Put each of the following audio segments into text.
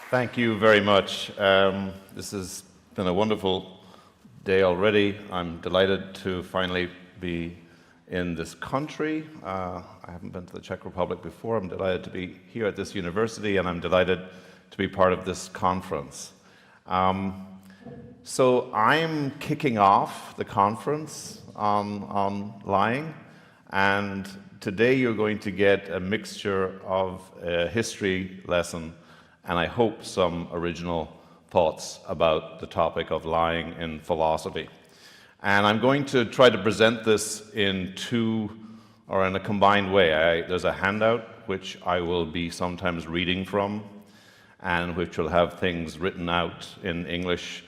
Thank you very much. This has been a wonderful day already. I'm delighted to finally be in this country. I haven't been to the Czech Republic before. I'm delighted to be here at this university, and I'm delighted to be part of this conference. So I'm kicking off the conference on lying, and today you're going to get a mixture of a history lesson and I hope some original thoughts about the topic of lying in philosophy. And I'm going to try to present this in a combined way. There's a handout which I will be sometimes reading from, and which will have things written out in English,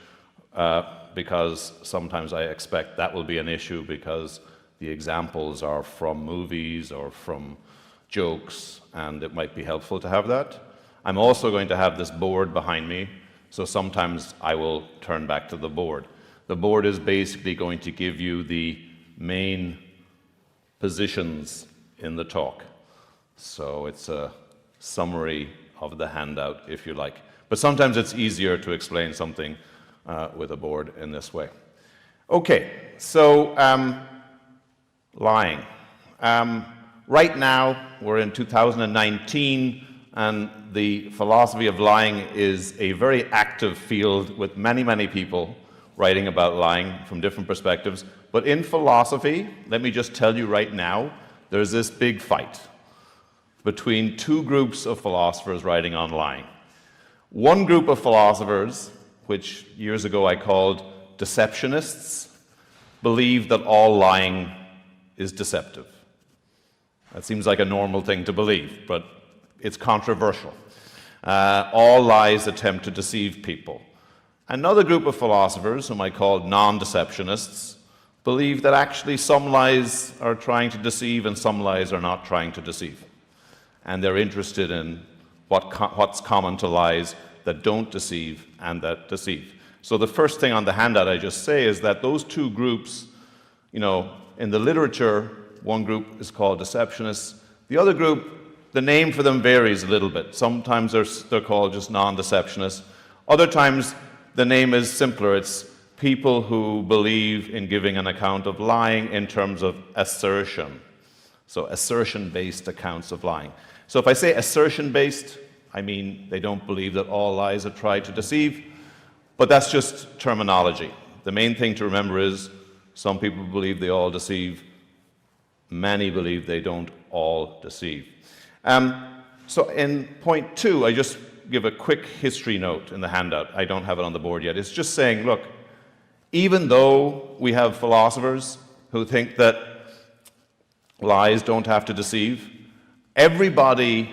because sometimes I expect that will be an issue because the examples are from movies or from jokes, and it might be helpful to have that. I'm also going to have this board behind me, so sometimes I will turn back to the board. The board is basically going to give you the main positions in the talk. So it's a summary of the handout, if you like. But sometimes it's easier to explain something with a board in this way. Okay, so lying. Right now, we're in 2019, and the philosophy of lying is a very active field with many, many people writing about lying from different perspectives. But in philosophy, let me just tell you right now, there's this big fight between two groups of philosophers writing on lying. One group of philosophers, which years ago I called deceptionists, believe that all lying is deceptive. That seems like a normal thing to believe, but it's controversial. All lies attempt to deceive people. Another group of philosophers, whom I called non-deceptionists, believe that actually some lies are trying to deceive and some lies are not trying to deceive. And they're interested in what's common to lies that don't deceive and that deceive. So the first thing on the handout I just say is that those two groups, in the literature, one group is called deceptionists. The other group, the name for them varies a little bit. Sometimes they're called just non-deceptionists. Other times the name is simpler. It's people who believe in giving an account of lying in terms of assertion. So assertion-based accounts of lying. So if I say assertion-based, I mean they don't believe that all lies are tried to deceive, but that's just terminology. The main thing to remember is some people believe they all deceive. Many believe they don't all deceive. So in point 2, I just give a quick history note in the handout. I don't have it on the board yet. It's just saying, look, even though we have philosophers who think that lies don't have to deceive, everybody,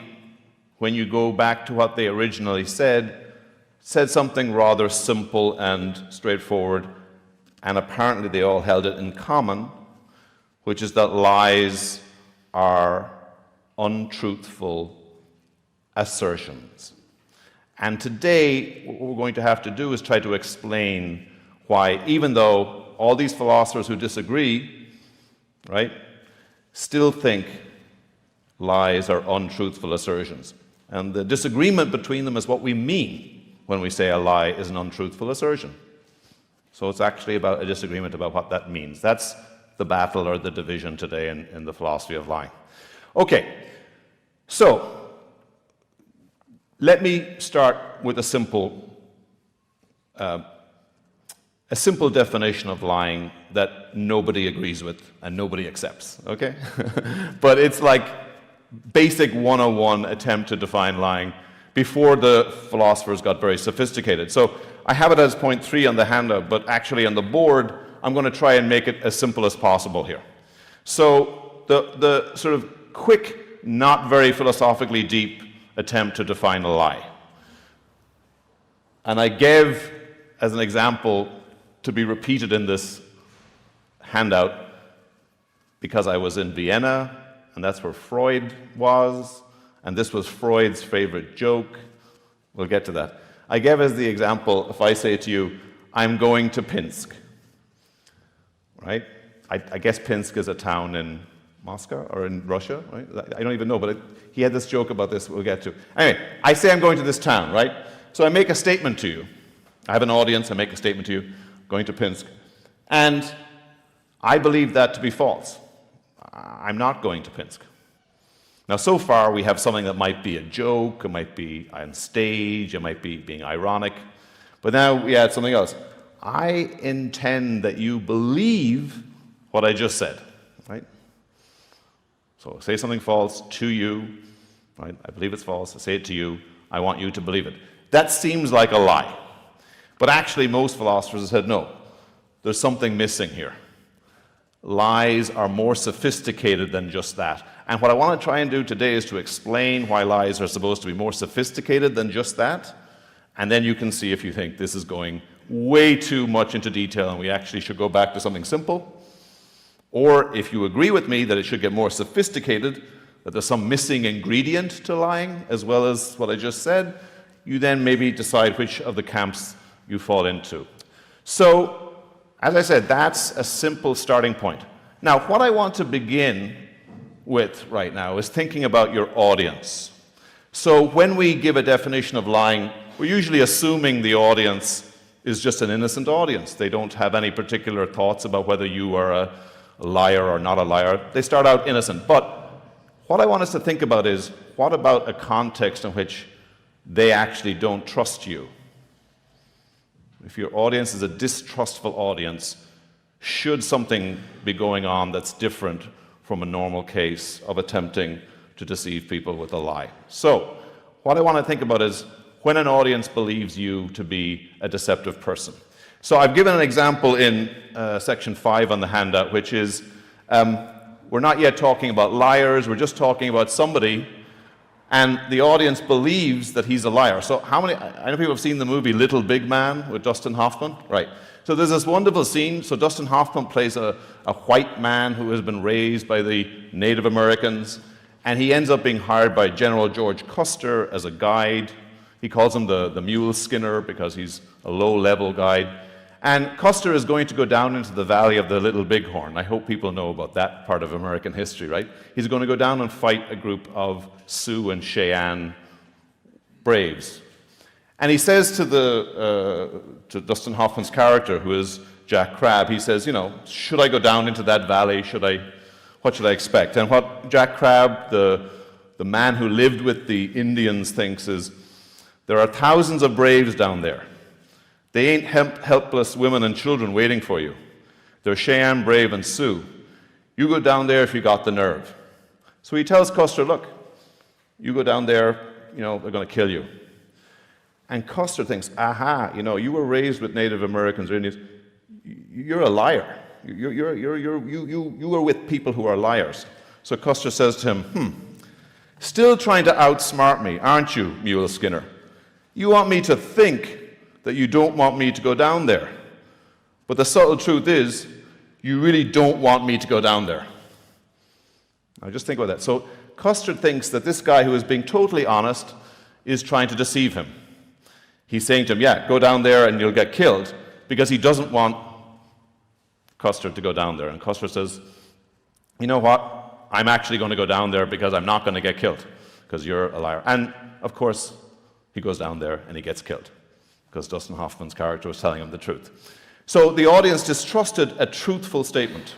when you go back to what they originally said something rather simple and straightforward, and apparently they all held it in common, which is that lies are untruthful assertions. And today, what we're going to have to do is try to explain why, even though all these philosophers who disagree, right, still think lies are untruthful assertions. And the disagreement between them is what we mean when we say a lie is an untruthful assertion. So it's actually about a disagreement about what that means. That's the battle or the division today in the philosophy of lying. Okay, so let me start with a simple definition of lying that nobody agrees with and nobody accepts, okay? But it's like basic 101 attempt to define lying before the philosophers got very sophisticated. So I have it as point 3 on the handout, but actually on the board, I'm going to try and make it as simple as possible here. So the sort of quick, not very philosophically deep attempt to define a lie. And I gave as an example to be repeated in this handout because I was in Vienna, and that's where Freud was, and this was Freud's favorite joke. We'll get to that. I gave as the example, if I say to you, I'm going to Pinsk, right? I guess Pinsk is a town in Moscow or in Russia, right? I don't even know, but he had this joke about this we'll get to. Anyway, I say I'm going to this town, right? So I make a statement to you. I have an audience, I make a statement to you, going to Pinsk, and I believe that to be false. I'm not going to Pinsk. Now, so far, we have something that might be a joke, it might be on stage, it might be being ironic, but now we add something else. I intend that you believe what I just said, right? So say something false to you, right? I believe it's false, I say it to you, I want you to believe it. That seems like a lie. But actually, most philosophers have said, no, there's something missing here. Lies are more sophisticated than just that. And what I want to try and do today is to explain why lies are supposed to be more sophisticated than just that. And then you can see if you think this is going way too much into detail and we actually should go back to something simple. Or if you agree with me that it should get more sophisticated, that there's some missing ingredient to lying, as well as what I just said, you then maybe decide which of the camps you fall into. So, as I said, that's a simple starting point. Now, what I want to begin with right now is thinking about your audience. So when we give a definition of lying, we're usually assuming the audience is just an innocent audience. They don't have any particular thoughts about whether you are a liar or not a liar. They start out innocent. But what I want us to think about is, what about a context in which they actually don't trust you? If your audience is a distrustful audience, should something be going on that's different from a normal case of attempting to deceive people with a lie? So, what I want to think about is when an audience believes you to be a deceptive person. So I've given an example in section 5 on the handout, which is, we're not yet talking about liars, we're just talking about somebody, and the audience believes that he's a liar. So I know people have seen the movie Little Big Man with Dustin Hoffman? Right. So there's this wonderful scene. So Dustin Hoffman plays a white man who has been raised by the Native Americans, and he ends up being hired by General George Custer as a guide. He calls him the mule skinner because he's a low-level guide. And Custer is going to go down into the valley of the Little Bighorn. I hope people know about that part of American history, right? He's going to go down and fight a group of Sioux and Cheyenne braves. And he says to Dustin Hoffman's character, who is Jack Crabb, he says, you know, should I go down into that valley? What should I expect? And what Jack Crabb, the man who lived with the Indians, thinks is, there are thousands of braves down there. They ain't helpless women and children waiting for you. They're Cheyenne, Brave, and Sioux. You go down there if you got the nerve. So he tells Custer, look, you go down there, you know, they're going to kill you. And Custer thinks, aha, you know, you were raised with Native Americans or Indians. You're a liar. You were with people who are liars. So Custer says to him, still trying to outsmart me, aren't you, Mule Skinner? You want me to think that you don't want me to go down there. But the subtle truth is, you really don't want me to go down there. Now just think about that. So Custer thinks that this guy who is being totally honest is trying to deceive him. He's saying to him, yeah, go down there and you'll get killed, because he doesn't want Custer to go down there. And Custer says, you know what? I'm actually going to go down there because I'm not going to get killed, because you're a liar. And of course, he goes down there and he gets killed, because Dustin Hoffman's character was telling him the truth. So the audience distrusted a truthful statement.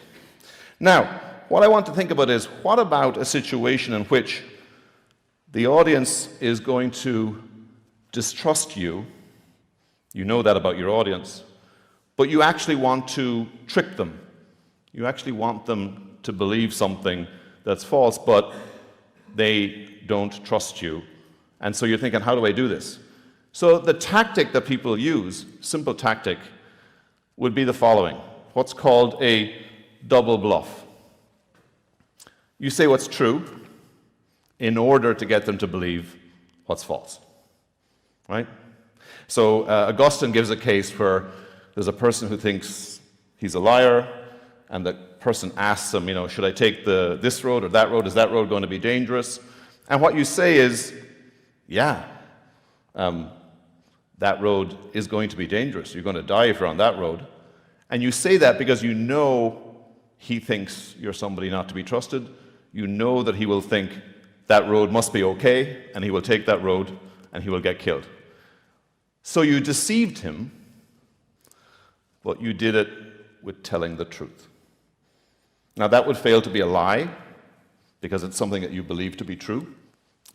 Now, what I want to think about is, what about a situation in which the audience is going to distrust you? You know that about your audience, but you actually want to trick them. You actually want them to believe something that's false, but they don't trust you. And so you're thinking, how do I do this? So the tactic that people use, simple tactic, would be the following: what's called a double bluff. You say what's true in order to get them to believe what's false, right? So Augustine gives a case where there's a person who thinks he's a liar, and the person asks him, you know, should I take this road or that road? Is that road going to be dangerous? And what you say is, yeah, that road is going to be dangerous. You're going to die if you're on that road. And you say that because you know he thinks you're somebody not to be trusted. You know that he will think that road must be okay, and he will take that road, and he will get killed. So you deceived him, but you did it with telling the truth. Now that would fail to be a lie, because it's something that you believe to be true,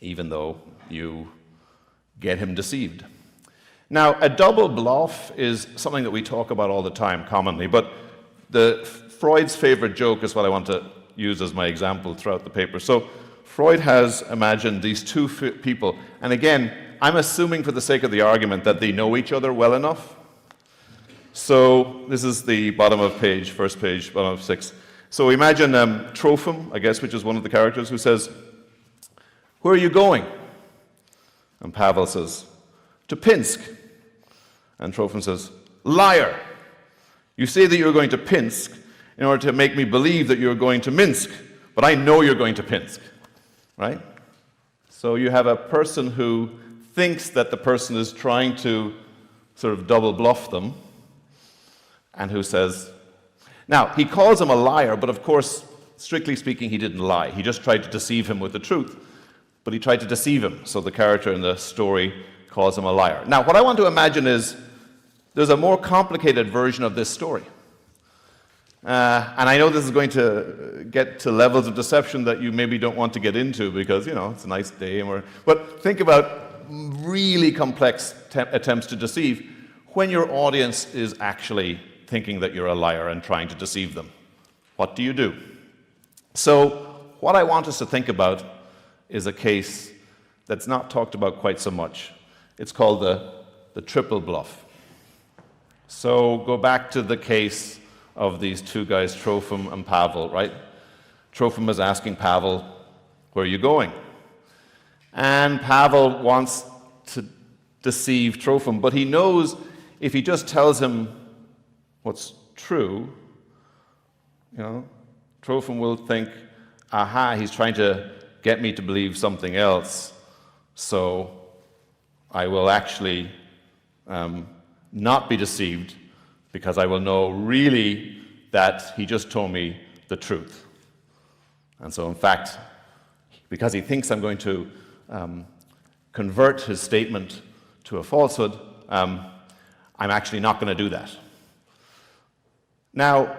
even though you get him deceived. Now, a double bluff is something that we talk about all the time, commonly, but Freud's favorite joke is what I want to use as my example throughout the paper. So Freud has imagined these two people, and again, I'm assuming for the sake of the argument that they know each other well enough. So this is the bottom of page, first page, bottom of 6. So imagine Trophim, I guess, which is one of the characters, who says, "Where are you going?" And Pavel says, "To Pinsk." And Trophim says, "Liar! You say that you're going to Pinsk in order to make me believe that you're going to Minsk, but I know you're going to Pinsk." Right? So you have a person who thinks that the person is trying to sort of double bluff them, and who says, now, he calls him a liar, but of course, strictly speaking, he didn't lie. He just tried to deceive him with the truth, but he tried to deceive him, so the character in the story calls him a liar. Now, what I want to imagine is there's a more complicated version of this story. And I know this is going to get to levels of deception that you maybe don't want to get into because, it's a nice day. But think about really complex attempts to deceive when your audience is actually thinking that you're a liar and trying to deceive them. What do you do? So what I want us to think about is a case that's not talked about quite so much. It's called the triple bluff. So go back to the case of these two guys, Trophim and Pavel, right? Trophim is asking Pavel, "Where are you going?" And Pavel wants to deceive Trophim, but he knows if he just tells him what's true, Trophim will think, aha, he's trying to get me to believe something else, so I will actually not be deceived because I will know really that he just told me the truth. And so, in fact, because he thinks I'm going to convert his statement to a falsehood, I'm actually not going to do that. Now,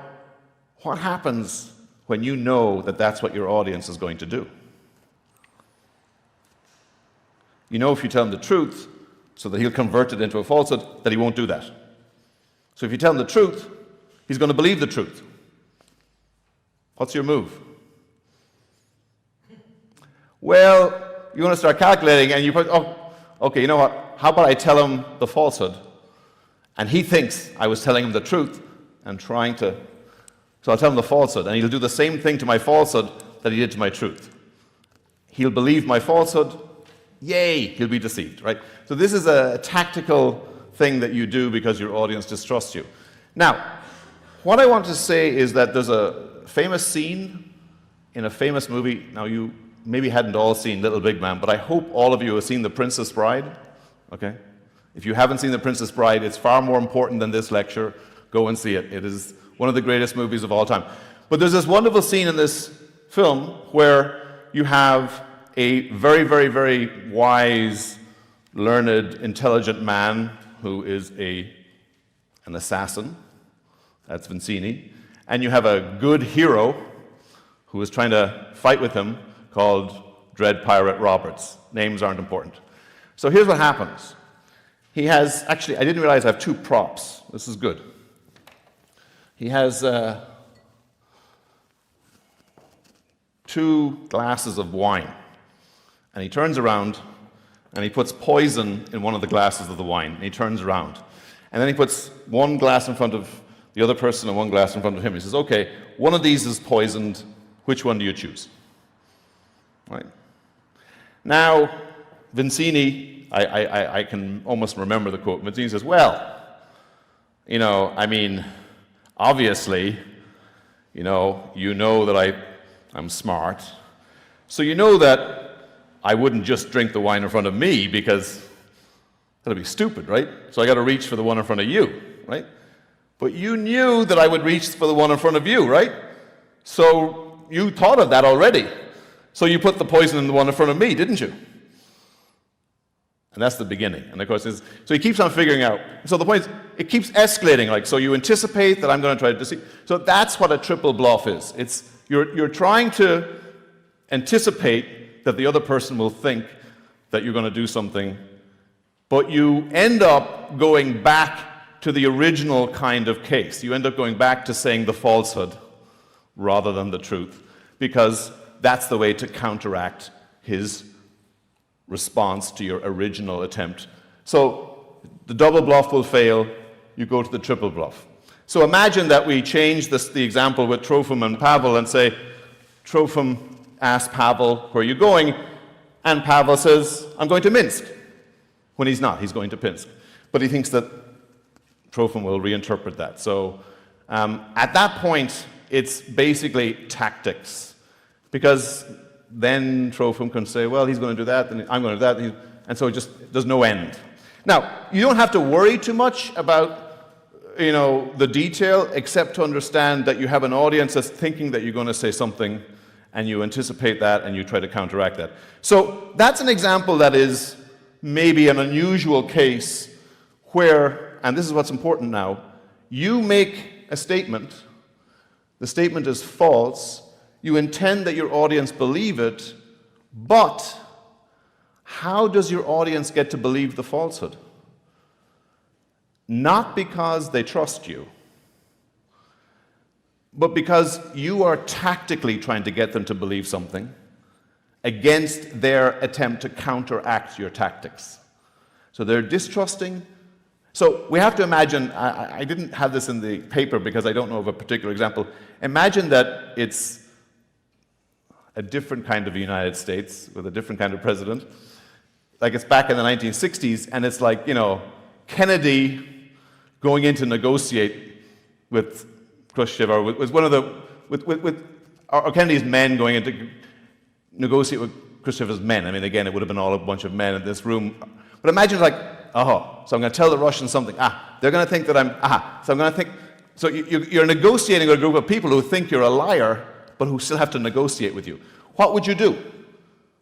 what happens when you know that that's what your audience is going to do? You know if you tell him the truth, so that he'll convert it into a falsehood, that he won't do that. So if you tell him the truth, he's going to believe the truth. What's your move? Well, you want to start calculating, and you put, okay, you know what? How about I tell him the falsehood, and he thinks I was telling him the truth and trying to... So I'll tell him the falsehood, and he'll do the same thing to my falsehood that he did to my truth. He'll believe my falsehood, yay, he'll be deceived, right? So this is a tactical thing that you do because your audience distrusts you. Now, what I want to say is that there's a famous scene in a famous movie. Now, you maybe hadn't all seen Little Big Man, but I hope all of you have seen The Princess Bride, okay? If you haven't seen The Princess Bride, it's far more important than this lecture. Go and see it. It is one of the greatest movies of all time. But there's this wonderful scene in this film where you have a very, very, very wise, learned, intelligent man who is an assassin. That's Vizzini. And you have a good hero who is trying to fight with him called Dread Pirate Roberts. Names aren't important. So here's what happens. He has, actually, I didn't realize I have two props. This is good. He has two glasses of wine. And he turns around and he puts poison in one of the glasses of the wine. And he turns around. And then he puts one glass in front of the other person and one glass in front of him. He says, okay, one of these is poisoned. Which one do you choose? Right. Now, Vizzini, I can almost remember the quote. Vizzini says, well, obviously, you know that I'm smart. So you know that I wouldn't just drink the wine in front of me because that'd be stupid, right? So I got to reach for the one in front of you, right? But you knew that I would reach for the one in front of you, right? So you thought of that already. So you put the poison in the one in front of me, didn't you? And that's the beginning. And of course, so he keeps on figuring out. So the point is, it keeps escalating. Like, so you anticipate that I'm going to try to deceive. So that's what a triple bluff is. It's you're trying to anticipate that the other person will think that you're going to do something, but you end up going back to the original kind of case. You end up going back to saying the falsehood rather than the truth, because that's the way to counteract his response to your original attempt. So the double bluff will fail, you go to the triple bluff. So imagine that we change the example with Trofim and Pavel and say, Trofim asks Pavel, where are you going? And Pavel says, I'm going to Minsk. When he's not, he's going to Pinsk. But he thinks that Trofim will reinterpret that. So at that point, it's basically tactics. Because then Trofim can say, well, he's going to do that, and I'm going to do that, and so there's no end. Now, you don't have to worry too much about, the detail, except to understand that you have an audience that's thinking that you're going to say something, and you anticipate that, and you try to counteract that. So that's an example that is maybe an unusual case where, and this is what's important now, you make a statement, the statement is false, you intend that your audience believe it, but how does your audience get to believe the falsehood? Not because they trust you, but because you are tactically trying to get them to believe something against their attempt to counteract your tactics. So they're distrusting. So we have to imagine, I didn't have this in the paper because I don't know of a particular example. Imagine that it's a different kind of United States with a different kind of president. Like it's back in the 1960s, and it's like, Kennedy going in to negotiate with Khrushchev, or with one of the, or Kennedy's men going in to negotiate with Khrushchev's men. I mean, again, it would have been all a bunch of men in this room. But imagine like, so I'm going to tell the Russians something. They're going to think that so I'm going to think, so you're negotiating with a group of people who think you're a liar, but who still have to negotiate with you. What would you do?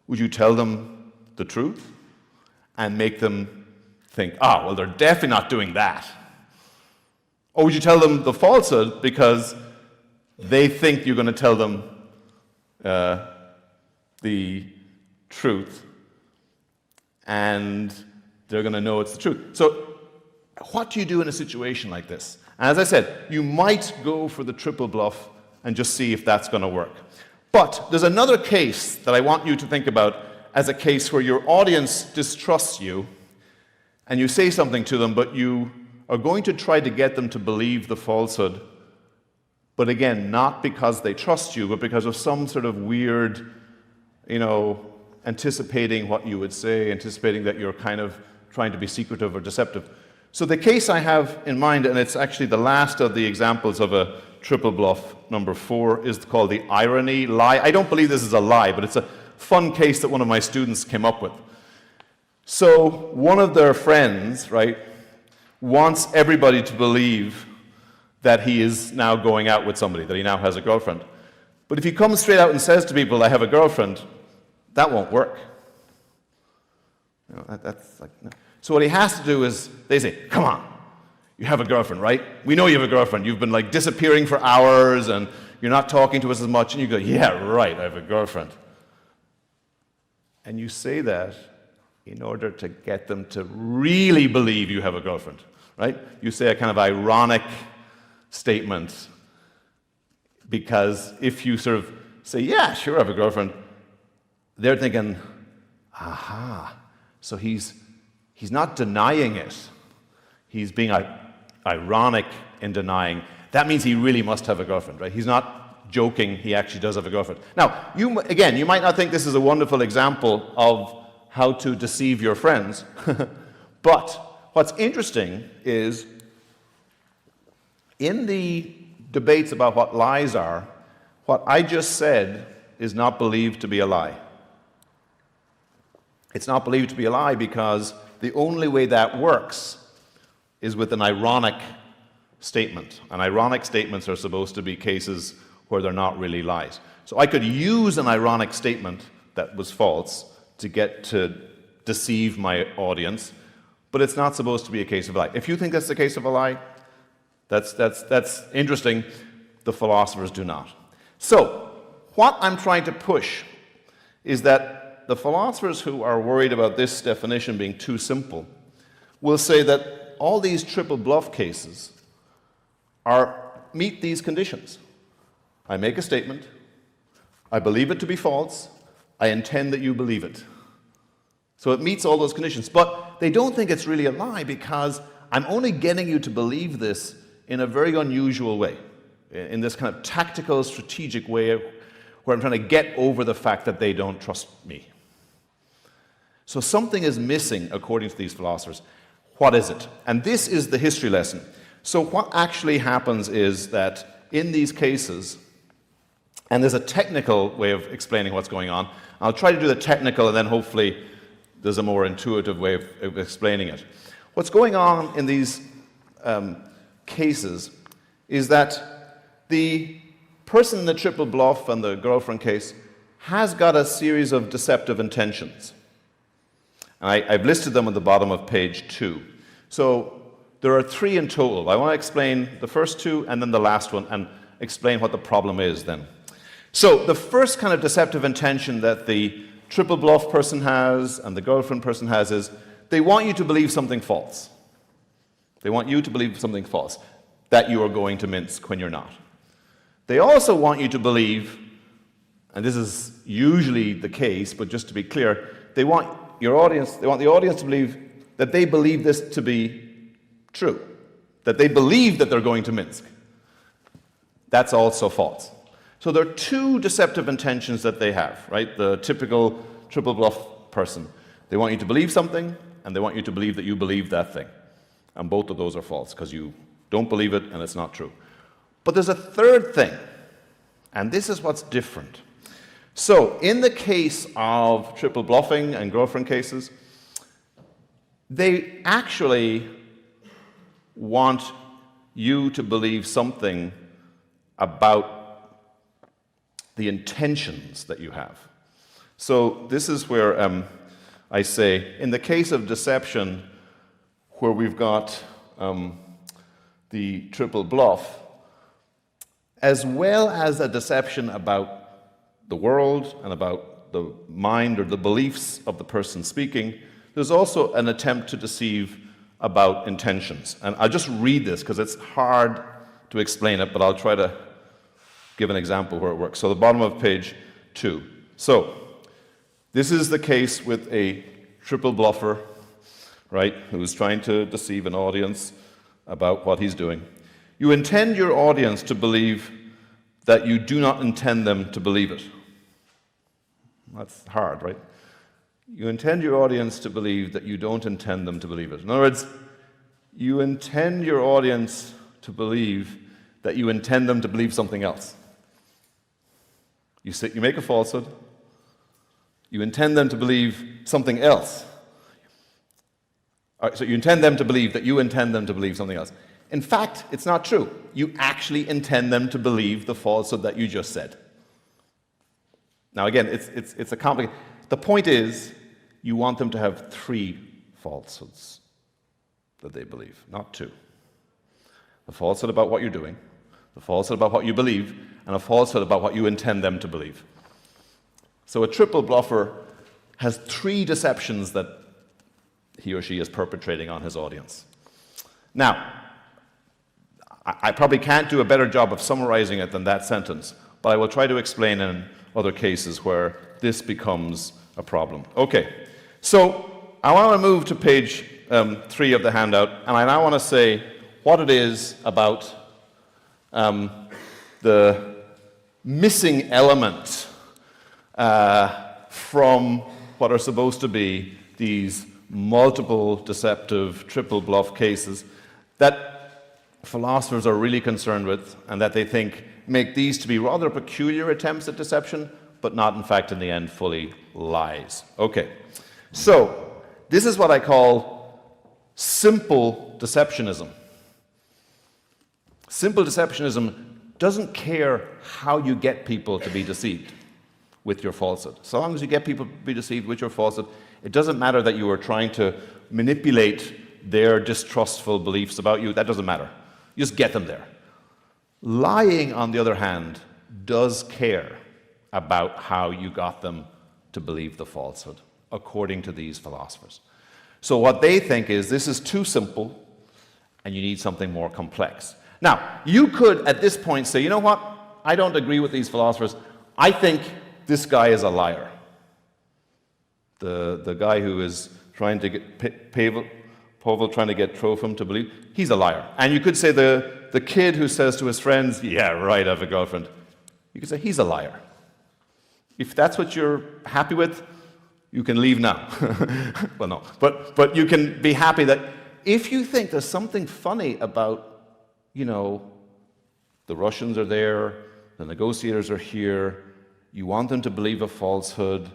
Would you tell them the truth and make them think, well, they're definitely not doing that? Or would you tell them the falsehood because they think you're going to tell them the truth and they're going to know it's the truth? So what do you do in a situation like this? And as I said, you might go for the triple bluff and just see if that's going to work. But there's another case that I want you to think about as a case where your audience distrusts you and you say something to them, but you are going to try to get them to believe the falsehood, but again, not because they trust you, but because of some sort of weird, anticipating what you would say, anticipating that you're kind of trying to be secretive or deceptive. So the case I have in mind, and it's actually the last of the examples of a triple bluff, number 4, is called the irony lie. I don't believe this is a lie, but it's a fun case that one of my students came up with. So one of their friends, right, wants everybody to believe that he is now going out with somebody, that he now has a girlfriend. But if he comes straight out and says to people, I have a girlfriend, that won't work. That's like, no. So what he has to do is, they say, come on, you have a girlfriend, right? We know you have a girlfriend. You've been like disappearing for hours and you're not talking to us as much. And you go, yeah, right, I have a girlfriend. And you say that in order to get them to really believe you have a girlfriend, right? You say a kind of ironic statement, because if you sort of say, yeah, sure, I have a girlfriend, they're thinking, so he's not denying it. He's being ironic in denying. That means he really must have a girlfriend, right? He's not joking, he actually does have a girlfriend. Now, you might not think this is a wonderful example of how to deceive your friends, but what's interesting is in the debates about what lies are, what I just said is not believed to be a lie. It's not believed to be a lie because the only way that works is with an ironic statement. And ironic statements are supposed to be cases where they're not really lies. So I could use an ironic statement that was false to get to deceive my audience, but it's not supposed to be a case of a lie. If you think that's the case of a lie, that's interesting. The philosophers do not. So, what I'm trying to push is that the philosophers who are worried about this definition being too simple will say that all these triple bluff cases meet these conditions. I make a statement, I believe it to be false, I intend that you believe it. So it meets all those conditions. But they don't think it's really a lie because I'm only getting you to believe this in a very unusual way, in this kind of tactical, strategic way where I'm trying to get over the fact that they don't trust me. So something is missing, according to these philosophers. What is it? And this is the history lesson. So what actually happens is that in these cases, and there's a technical way of explaining what's going on. I'll try to do the technical, and then hopefully there's a more intuitive way of explaining it. What's going on in these cases is that the person in the triple bluff and the girlfriend case has got a series of deceptive intentions. And I've listed them at the bottom of page 2. So there are 3 in total. I want to explain the first 2 and then the last one and explain what the problem is then. So the first kind of deceptive intention that the triple bluff person has and the girlfriend person has is they want you to believe something false. They want you to believe something false, that you are going to Minsk when you're not. They also want you to believe, and this is usually the case, but just to be clear, they want the audience to believe that they believe this to be true, that they believe that they're going to Minsk. That's also false. So there are 2 deceptive intentions that they have, right? The typical triple bluff person. They want you to believe something, and they want you to believe that you believe that thing. And both of those are false, because you don't believe it, and it's not true. But there's a third thing, and this is what's different. So in the case of triple bluffing and girlfriend cases, they actually want you to believe something about the intentions that you have. So this is where I say, in the case of deception, where we've got the triple bluff, as well as a deception about the world and about the mind or the beliefs of the person speaking, there's also an attempt to deceive about intentions. And I'll just read this because it's hard to explain it, but I'll try to give an example where it works. So the bottom of page 2. So this is the case with a triple bluffer, right, who's trying to deceive an audience about what he's doing. You intend your audience to believe that you do not intend them to believe it. That's hard, right? You intend your audience to believe that you don't intend them to believe it. In other words, you intend your audience to believe that you intend them to believe something else. You make a falsehood. You intend them to believe something else. All right, so you intend them to believe that you intend them to believe something else. In fact, it's not true. You actually intend them to believe the falsehood that you just said. Now again, it's a complicated... The point is, you want them to have 3 falsehoods that they believe, not 2. The falsehood about what you're doing, the falsehood about what you believe, and a falsehood about what you intend them to believe. So a triple bluffer has 3 deceptions that he or she is perpetrating on his audience. Now, I probably can't do a better job of summarizing it than that sentence, but I will try to explain in other cases where this becomes a problem. Okay, so I want to move to page 3 of the handout, and I now want to say what it is about the missing element from what are supposed to be these multiple deceptive triple bluff cases that philosophers are really concerned with, and that they think make these to be rather peculiar attempts at deception, but not in fact in the end fully lies. Okay, so this is what I call simple deceptionism. Simple deceptionism doesn't care how you get people to be deceived. with your falsehood. So long as you get people to be deceived with your falsehood, it doesn't matter that you are trying to manipulate their distrustful beliefs about you. That doesn't matter. You just get them there. Lying, on the other hand, does care about how you got them to believe the falsehood, according to these philosophers. So what they think is this is too simple and you need something more complex. Now, you could at this point say, you know what? I don't agree with these philosophers. I think this guy is a liar. The guy who is trying to get Pavel trying to get Trofim to believe, he's a liar. And you could say the kid who says to his friends, yeah, right, I have a girlfriend. You could say he's a liar. If that's what you're happy with, you can leave now. Well, no. But you can be happy that if you think there's something funny about, you know, the Russians are there, the negotiators are here, you want them to believe a falsehood,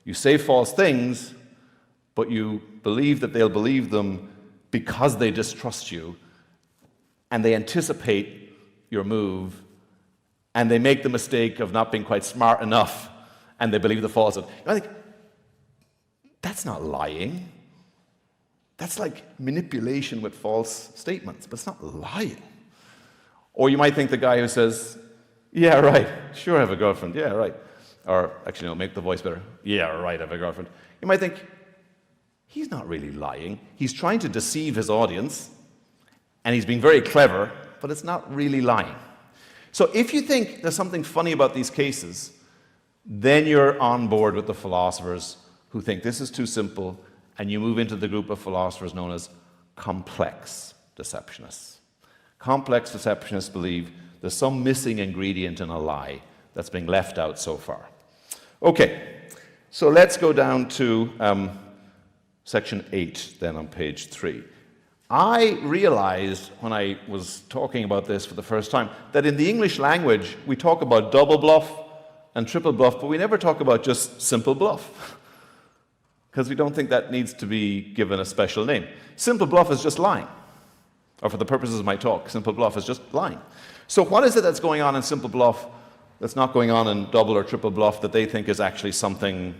you say false things, but you believe that they'll believe them because they distrust you, and they anticipate your move, and they make the mistake of not being quite smart enough, and they believe the falsehood. I think, that's not lying. That's like manipulation with false statements, but it's not lying. Or you might think the guy who says, yeah, right, sure I have a girlfriend, yeah, right. Or actually, no, make the voice better. Yeah, right, I have a girlfriend. You might think, he's not really lying. He's trying to deceive his audience, and he's being very clever, but it's not really lying. So if you think there's something funny about these cases, then you're on board with the philosophers who think this is too simple, and you move into the group of philosophers known as complex deceptionists. Complex deceptionists believe there's some missing ingredient in a lie that's being left out so far. Okay, so let's go down to section 8 then on page 3. I realized when I was talking about this for the first time that in the English language we talk about double bluff and triple bluff, but we never talk about just simple bluff, because we don't think that needs to be given a special name. Simple bluff is just lying. Or for the purposes of my talk, simple bluff is just lying. So what is it that's going on in simple bluff that's not going on in double or triple bluff that they think is actually something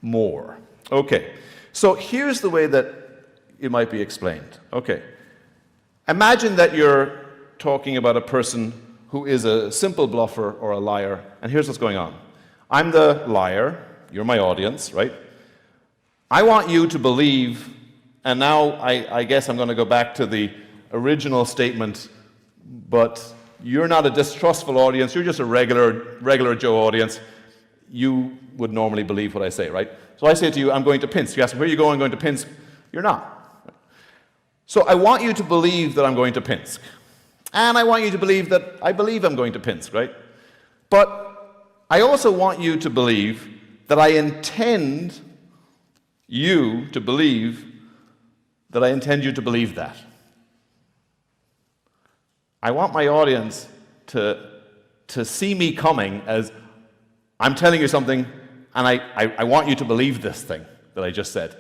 more? Okay, so here's the way that it might be explained. Okay, imagine that you're talking about a person who is a simple bluffer or a liar, and here's what's going on. I'm the liar, you're my audience, right? I want you to believe, and now I guess I'm going to go back to the original statement, but you're not a distrustful audience, you're just a regular Joe audience. You would normally believe what I say, right? So I say to you, I'm going to Pinsk. You ask me, where are you going? I'm going to Pinsk. You're not. So I want you to believe that I'm going to Pinsk. And I want you to believe that I believe I'm going to Pinsk, right? But I also want you to believe that I intend you to believe that I intend you to believe that. I want my audience to see me coming as I'm telling you something, and I want you to believe this thing that I just said.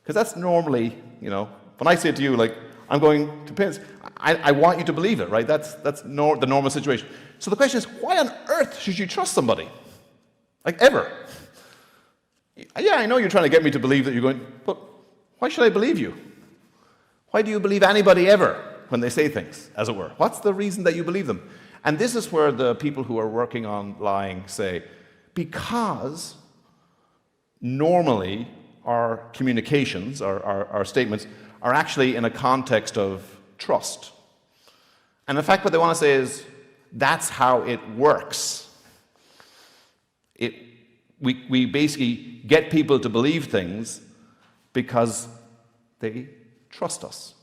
Because that's normally, you know, when I say to you, like, I'm going to Pinsk, I want you to believe it, right? That's the normal situation. So the question is, why on earth should you trust somebody? Like, ever? Yeah, I know you're trying to get me to believe that you're going, but why should I believe you? Why do you believe anybody ever when they say things, as it were? What's the reason that you believe them? And this is where the people who are working on lying say, because normally our communications, our statements, are actually in a context of trust. And in fact, what they want to say is, that's how it works. We basically get people to believe things because they trust us.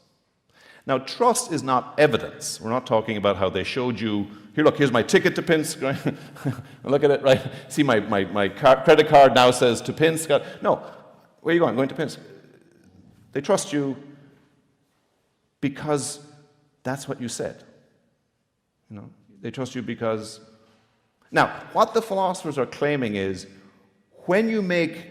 Now, trust is not evidence. We're not talking about how they showed you, here, look, here's my ticket to Pinsk, right? Look at it, right? See, my credit card now says to Pinsk. No, where are you going? I'm going to Pinsk. They trust you because that's what you said. You know, they trust you because... Now, what the philosophers are claiming is, when you make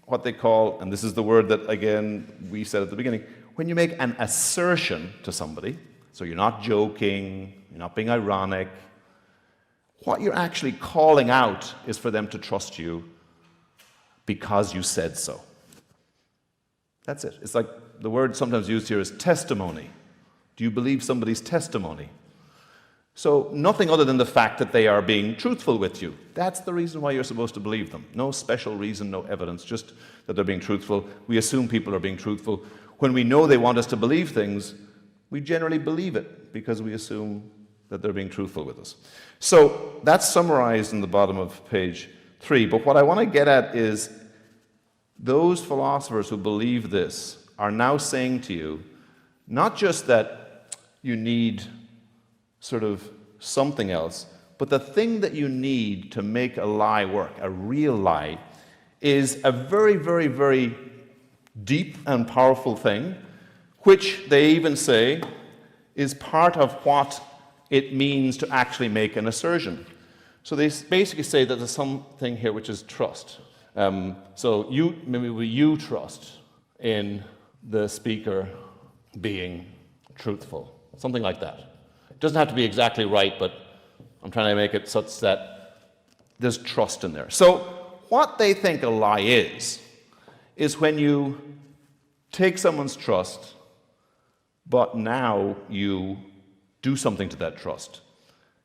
what they call, and this is the word that, again, we said at the beginning, when you make an assertion to somebody, so you're not joking, you're not being ironic, what you're actually calling out is for them to trust you because you said so. That's it. It's like the word sometimes used here is testimony. Do you believe somebody's testimony? So nothing other than the fact that they are being truthful with you. That's the reason why you're supposed to believe them. No special reason, no evidence, just that they're being truthful. We assume people are being truthful. When we know they want us to believe things, we generally believe it because we assume that they're being truthful with us. So that's summarized in the bottom of page 3. But what I want to get at is those philosophers who believe this are now saying to you, not just that you need sort of something else, but the thing that you need to make a lie work, a real lie, is a very, very, very deep and powerful thing, which they even say is part of what it means to actually make an assertion. So they basically say that there's something here which is trust. So maybe you trust in the speaker being truthful, something like that. It doesn't have to be exactly right, but I'm trying to make it such that there's trust in there. So what they think a lie is when you take someone's trust, but now you do something to that trust.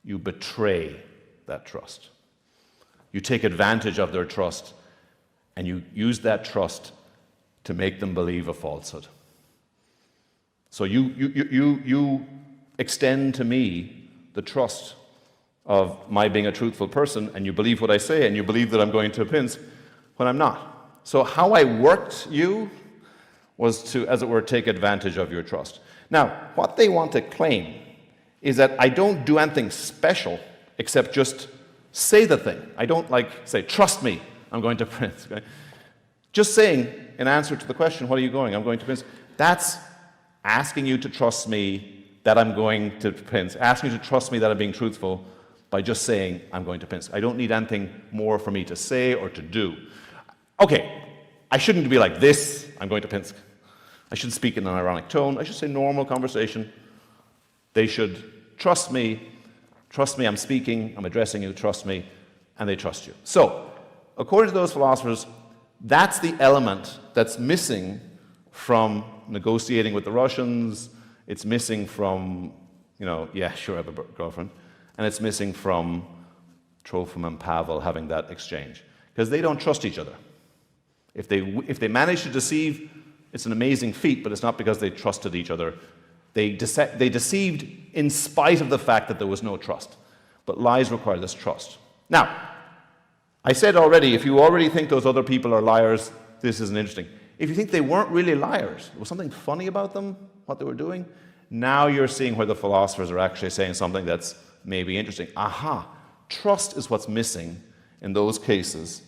You betray that trust. You take advantage of their trust, and you use that trust to make them believe a falsehood. So you extend to me the trust of my being a truthful person, and you believe what I say, and you believe that I'm going to Pinsk when I'm not. So how I worked you was to, as it were, take advantage of your trust. Now, what they want to claim is that I don't do anything special except just say the thing. I don't say, trust me, I'm going to Pinsk. Okay? Just saying, in answer to the question, what are you going? I'm going to Pinsk. That's asking you to trust me that I'm going to Pinsk, asking you to trust me that I'm being truthful by just saying I'm going to Pinsk. I don't need anything more for me to say or to do. Okay, I shouldn't be like this, I'm going to Pinsk. I shouldn't speak in an ironic tone. I should say normal conversation. They should trust me, I'm speaking, I'm addressing you, trust me, and they trust you. So, according to those philosophers, that's the element that's missing from negotiating with the Russians. It's missing from, yeah, sure, I have a girlfriend. And it's missing from Trofim and Pavel having that exchange. Because they don't trust each other. If they manage to deceive, it's an amazing feat, but it's not because they trusted each other. They deceived in spite of the fact that there was no trust. But lies require this trust. Now, I said already, if you already think those other people are liars, this isn't interesting. If you think they weren't really liars, there was something funny about them, what they were doing, now you're seeing where the philosophers are actually saying something that's maybe interesting. Aha, trust is what's missing in those cases,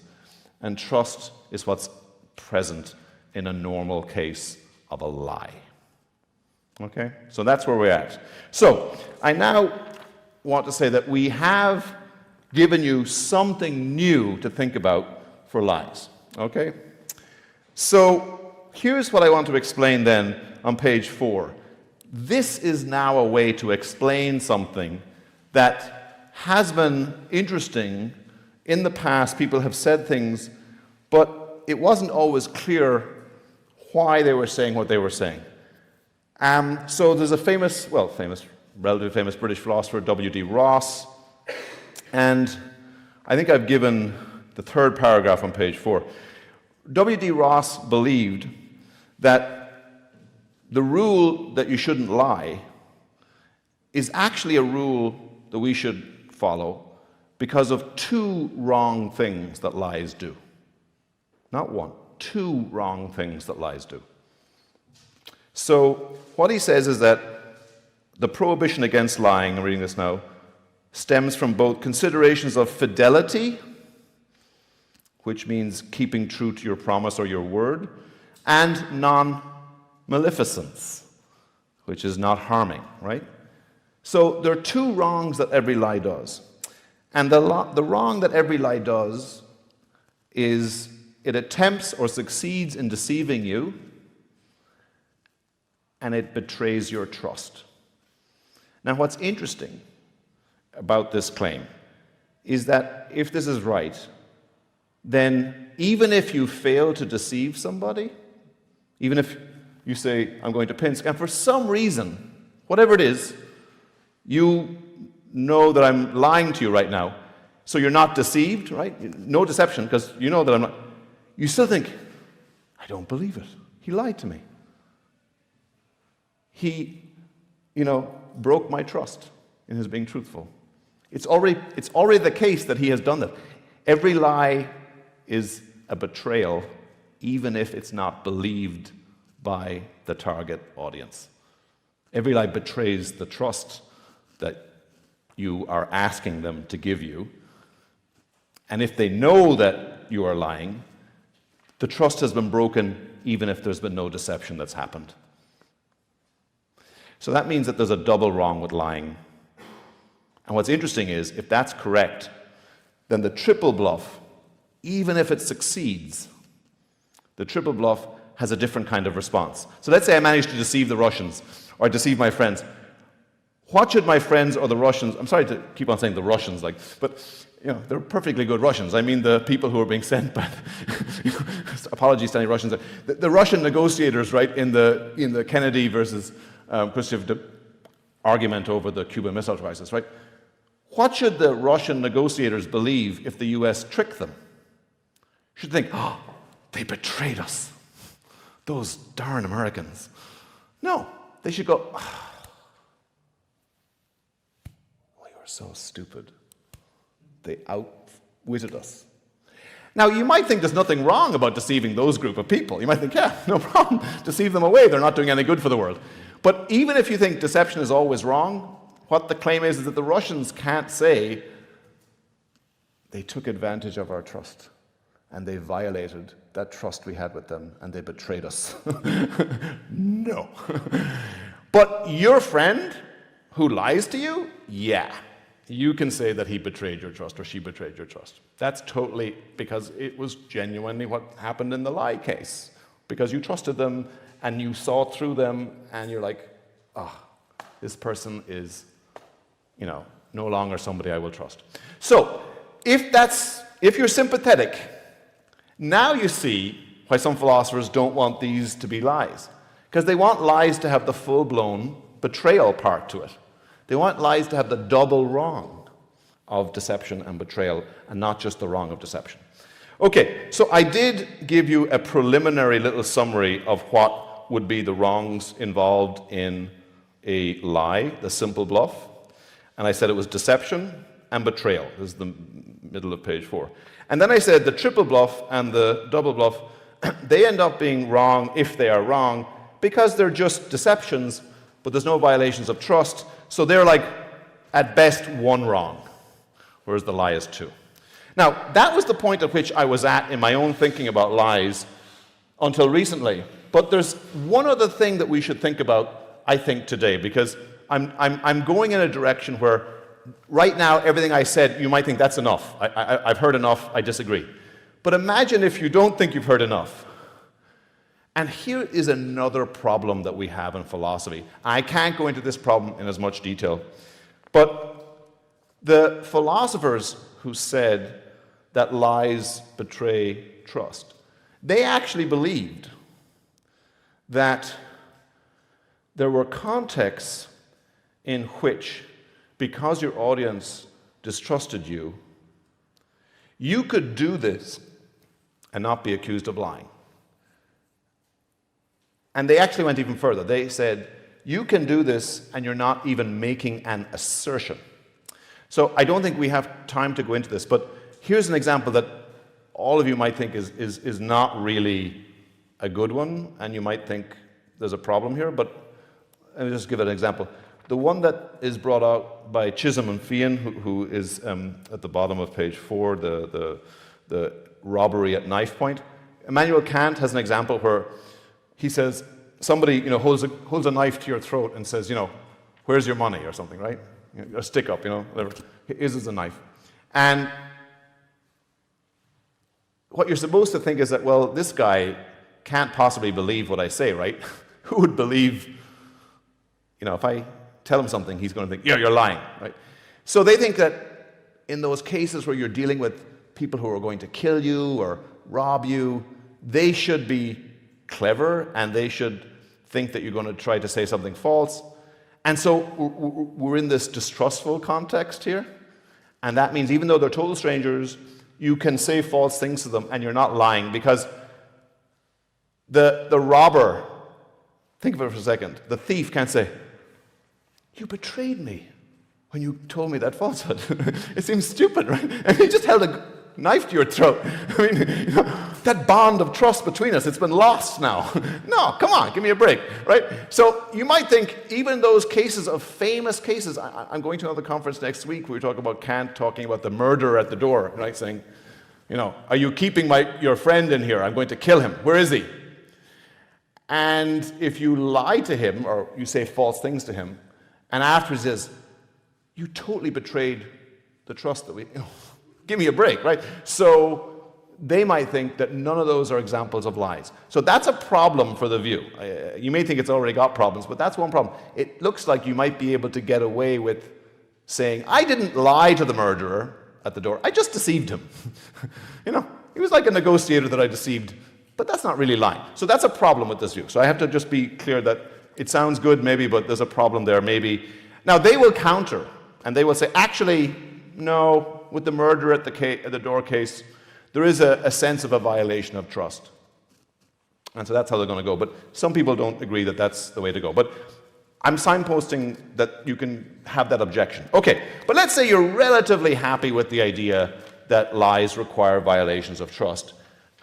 and trust is what's present in a normal case of a lie. Okay? So that's where we're at. So, I now want to say that we have given you something new to think about for lies. Okay? So, here's what I want to explain then on page 4. This is now a way to explain something that has been interesting. In the past, people have said things, but it wasn't always clear why they were saying what they were saying. So there's a relatively famous British philosopher, W.D. Ross, and I think I've given the third paragraph on page 4. W.D. Ross believed that the rule that you shouldn't lie is actually a rule that we should follow because of two wrong things that lies do. Not one, two wrong things that lies do. So what he says is that the prohibition against lying, I'm reading this now, stems from both considerations of fidelity, which means keeping true to your promise or your word, and non-maleficence, which is not harming, right? So there are two wrongs that every lie does. And the wrong that every lie does is it attempts or succeeds in deceiving you, and it betrays your trust. Now, what's interesting about this claim is that if this is right, then even if you fail to deceive somebody, even if you say, I'm going to Pinsk, and for some reason, whatever it is, you know that I'm lying to you right now, so you're not deceived, right? No deception, because you know that I'm not. You still think, I don't believe it. He lied to me. He, broke my trust in his being truthful. It's already the case that he has done that. Every lie is a betrayal, even if it's not believed by the target audience. Every lie betrays the trust that you are asking them to give you. And if they know that you are lying, the trust has been broken even if there's been no deception that's happened. So that means that there's a double wrong with lying. And what's interesting is, if that's correct, then the triple bluff, even if it succeeds, the triple bluff has a different kind of response. So let's say I managed to deceive the Russians, or deceive my friends. What should my friends or the Russians, I'm sorry to keep on saying the Russians, but they're perfectly good Russians. I mean the people who are being sent by, apologies to any Russians, the Russian negotiators, right, in the Kennedy versus Khrushchev argument over the Cuban Missile Crisis, right? What should the Russian negotiators believe if the US tricked them? Should think, they betrayed us. Those darn Americans. No, they should go, we were so stupid. They outwitted us. Now, you might think there's nothing wrong about deceiving those group of people. You might think, yeah, no problem, deceive them away. They're not doing any good for the world. But even if you think deception is always wrong, what the claim is that the Russians can't say they took advantage of our trust and they violated that trust we had with them and they betrayed us. No. But your friend who lies to you, yeah, you can say that he betrayed your trust or she betrayed your trust. That's totally because it was genuinely what happened in the lie case. Because you trusted them and you saw through them and you're like, this person is, no longer somebody I will trust. So, if you're sympathetic, now you see why some philosophers don't want these to be lies. Because they want lies to have the full-blown betrayal part to it. They want lies to have the double wrong of deception and betrayal, and not just the wrong of deception. Okay, so I did give you a preliminary little summary of what would be the wrongs involved in a lie, the simple bluff. And I said it was deception and betrayal. This is the middle of page 4. And then I said the triple bluff and the double bluff, they end up being wrong if they are wrong, because they're just deceptions, but there's no violations of trust. So they're like, at best, one wrong, whereas the lie is two. Now, that was the point at which I was at in my own thinking about lies until recently. But there's one other thing that we should think about, I think, today, because I'm going in a direction where right now everything I said, you might think that's enough. I've heard enough, I disagree. But imagine if you don't think you've heard enough. And here is another problem that we have in philosophy. I can't go into this problem in as much detail. But the philosophers who said that lies betray trust, they actually believed that there were contexts in which, because your audience distrusted you, you could do this and not be accused of lying. And they actually went even further. They said, you can do this and you're not even making an assertion. So I don't think we have time to go into this, but here's an example that all of you might think is not really a good one, and you might think there's a problem here, but let me just give an example. The one that is brought out by Chisholm and Fian, who is at the bottom of page 4, the robbery at knife point. Immanuel Kant has an example where he says, somebody holds a knife to your throat and says, where's your money or something, right? A stick up, whatever. His is a knife. And what you're supposed to think is that, well, this guy can't possibly believe what I say, right? Who would believe, if I tell him something, he's going to think, yeah, you're lying, right? So they think that in those cases where you're dealing with people who are going to kill you or rob you, they should be clever and they should think that you're going to try to say something false. And so we're in this distrustful context here. And that means even though they're total strangers, you can say false things to them and you're not lying, because the robber, think of it for a second, the thief can't say, "You betrayed me when you told me that falsehood." It seems stupid, right? And he just held a knife to your throat. I mean, that bond of trust between us, it's been lost now. No, come on, give me a break, right? So you might think, even those cases of famous cases, I'm going to another conference next week where we talk about Kant talking about the murderer at the door, right? Saying, "Are you keeping your friend in here? I'm going to kill him. Where is he?" And if you lie to him or you say false things to him, and afterwards he says, "You totally betrayed the trust that we..." Give me a break, right? So they might think that none of those are examples of lies. So that's a problem for the view. You may think it's already got problems, but that's one problem. It looks like you might be able to get away with saying, "I didn't lie to the murderer at the door, I just deceived him." He was like a negotiator that I deceived, but that's not really lying. So that's a problem with this view. So I have to just be clear that it sounds good maybe, but there's a problem there maybe. Now they will counter, and they will say, actually, no, with the murder at the door case, there is a sense of a violation of trust. And so that's how they're going to go. But some people don't agree that that's the way to go. But I'm signposting that you can have that objection. Okay, but let's say you're relatively happy with the idea that lies require violations of trust.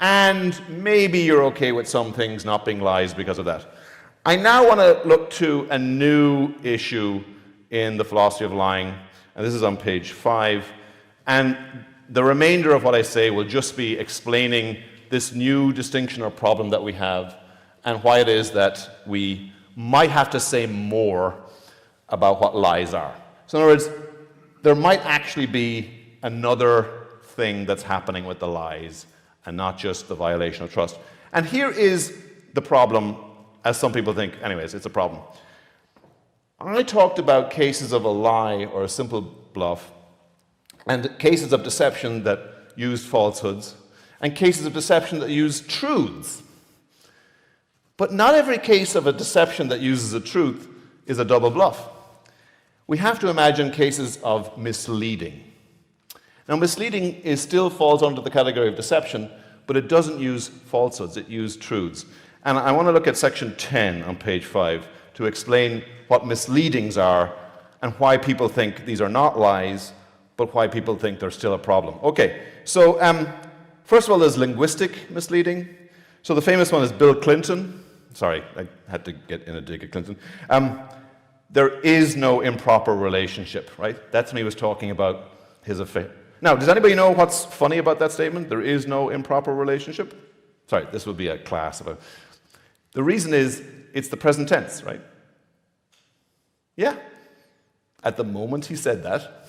And maybe you're okay with some things not being lies because of that. I now want to look to a new issue in the philosophy of lying. And this is on page 5. And the remainder of what I say will just be explaining this new distinction or problem that we have and why it is that we might have to say more about what lies are. So in other words, there might actually be another thing that's happening with the lies and not just the violation of trust. And here is the problem, as some people think. Anyways, it's a problem. I talked about cases of a lie or a simple bluff, and cases of deception that use falsehoods, and cases of deception that use truths. But not every case of a deception that uses a truth is a double bluff. We have to imagine cases of misleading. Now, misleading still falls under the category of deception, but it doesn't use falsehoods, it uses truths. And I want to look at section 10 on page 5 to explain what misleadings are and why people think these are not lies, but why people think they're still a problem. Okay, so first of all, there's linguistic misleading. So the famous one is Bill Clinton. Sorry, I had to get in a dig at Clinton. There is no improper relationship, right? That's when he was talking about his affair. Now, does anybody know what's funny about that statement? There is no improper relationship? Sorry, this would be a class of a... The reason is, it's the present tense, right? Yeah. At the moment he said that,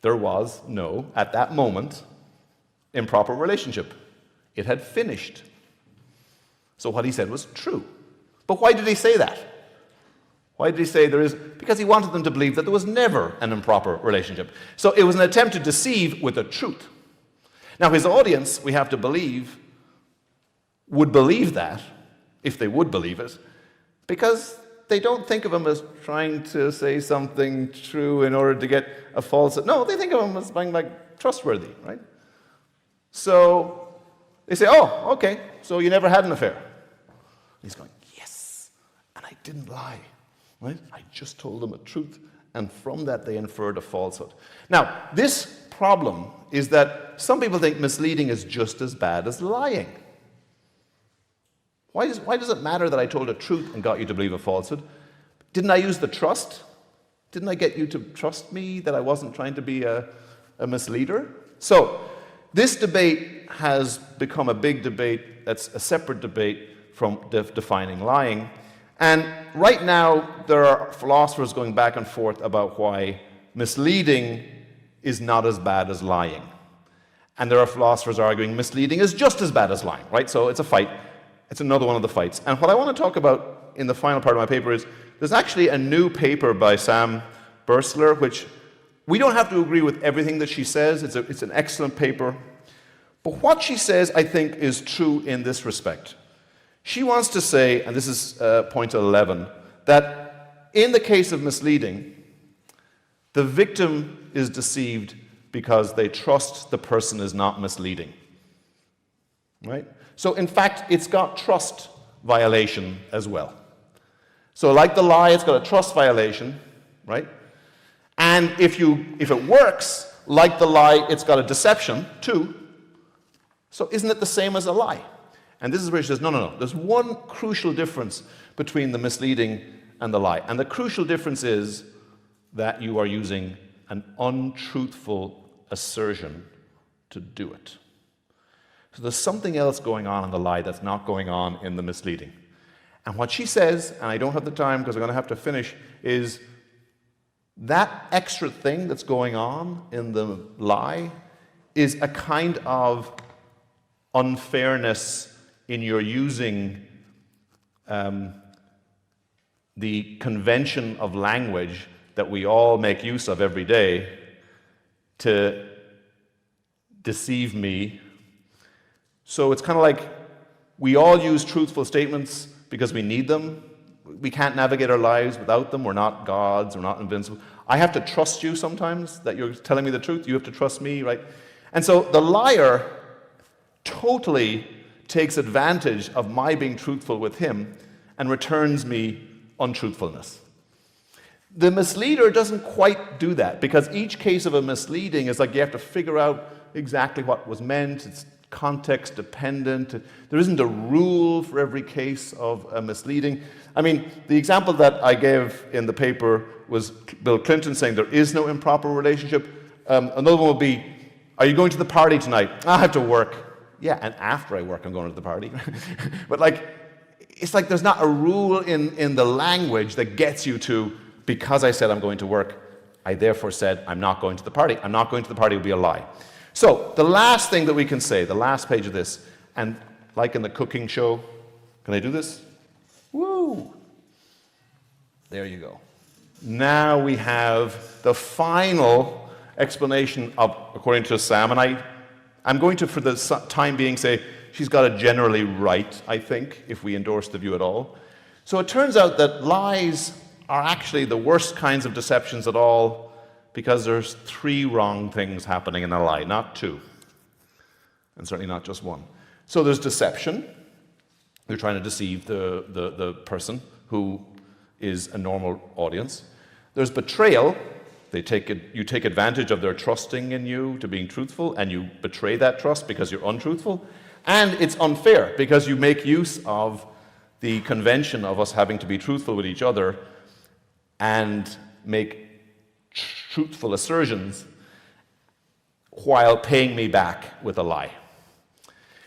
there was no, at that moment, improper relationship. It had finished. So what he said was true. But why did he say that? Why did he say there is? Because he wanted them to believe that there was never an improper relationship. So it was an attempt to deceive with a truth. Now his audience, we have to believe, would believe that, if they would believe it, because they don't think of him as trying to say something true in order to get a false... No, they think of him as being like trustworthy, right? So they say, oh, okay, so you never had an affair. He's going, yes, and I didn't lie, right? I just told them a truth, and from that they inferred a falsehood. Now, this problem is that some people think misleading is just as bad as lying. Why does it matter that I told a truth and got you to believe a falsehood? Didn't I use the trust? Didn't I get you to trust me that I wasn't trying to be a misleader? So this debate has become a big debate that's a separate debate from defining lying. And right now there are philosophers going back and forth about why misleading is not as bad as lying. And there are philosophers arguing misleading is just as bad as lying, right? So it's a fight. It's another one of the fights. And what I want to talk about in the final part of my paper is there's actually a new paper by Sam Bursler, which we don't have to agree with everything that she says. It's an excellent paper. But what she says, I think, is true in this respect. She wants to say, and this is point 11, that in the case of misleading, the victim is deceived because they trust the person is not misleading. Right? So in fact, it's got trust violation as well. So like the lie, it's got a trust violation, right? And if it works, like the lie, it's got a deception too. So isn't it the same as a lie? And this is where she says, no. There's one crucial difference between the misleading and the lie. And the crucial difference is that you are using an untruthful assertion to do it. So there's something else going on in the lie that's not going on in the misleading. And what she says, and I don't have the time because I'm going to have to finish, is that extra thing that's going on in the lie is a kind of unfairness in your using the convention of language that we all make use of every day to deceive me. So it's kind of like we all use truthful statements because we need them. We can't navigate our lives without them. We're not gods. We're not invincible. I have to trust you sometimes that you're telling me the truth. You have to trust me, right? And so the liar totally takes advantage of my being truthful with him and returns me untruthfulness. The misleader doesn't quite do that because each case of a misleading is like you have to figure out exactly what was meant. It's context dependent. There isn't a rule for every case of a misleading. I mean, the example that I gave in the paper was Bill Clinton saying there is no improper relationship. Another one would be, are you going to the party tonight? I have to work. Yeah, and after I work, I'm going to the party. But it's like there's not a rule in the language that gets you to, because I said I'm going to work, I therefore said I'm not going to the party. I'm not going to the party would be a lie. So the last thing that we can say, the last page of this, and like in the cooking show, can I do this? Woo! There you go. Now we have the final explanation of, according to Sam, and I'm going to, for the time being, say she's got it generally right, I think, if we endorse the view at all. So it turns out that lies are actually the worst kinds of deceptions at all because there's 3 wrong things happening in a lie, not 2, and certainly not just 1. So there's deception. You're trying to deceive the person who is a normal audience. There's betrayal. You take advantage of their trusting in you to being truthful, and you betray that trust because you're untruthful. And it's unfair because you make use of the convention of us having to be truthful with each other and make truthful assertions while paying me back with a lie.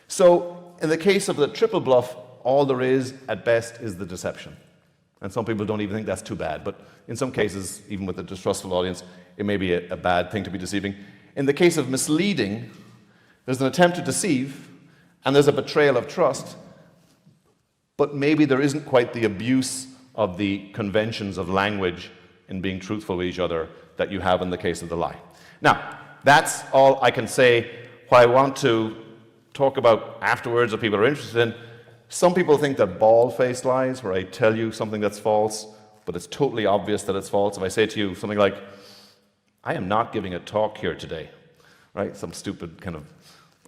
So in the case of the triple bluff, all there is at best is the deception. And some people don't even think that's too bad, but in some cases, even with a distrustful audience, it may be a bad thing to be deceiving. In the case of misleading, there's an attempt to deceive, and there's a betrayal of trust, but maybe there isn't quite the abuse of the conventions of language in being truthful with each other that you have in the case of the lie. Now, that's all I can say. What I want to talk about afterwards, if people are interested in, some people think that bald-faced lies, where I tell you something that's false, but it's totally obvious that it's false. If I say to you something like, I am not giving a talk here today, right? Some stupid kind of,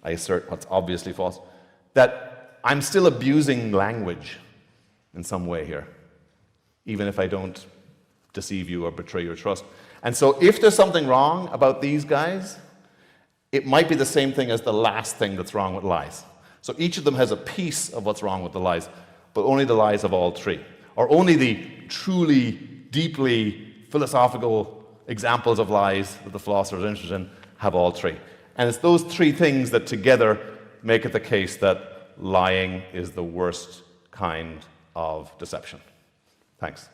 I assert what's obviously false, that I'm still abusing language in some way here, even if I don't deceive you or betray your trust. And so if there's something wrong about these guys, it might be the same thing as the last thing that's wrong with lies. So each of them has a piece of what's wrong with the lies, but only the lies of all 3. Or only the truly, deeply philosophical examples of lies that the philosophers are interested in have all 3. And it's those 3 things that together make it the case that lying is the worst kind of deception. Thanks.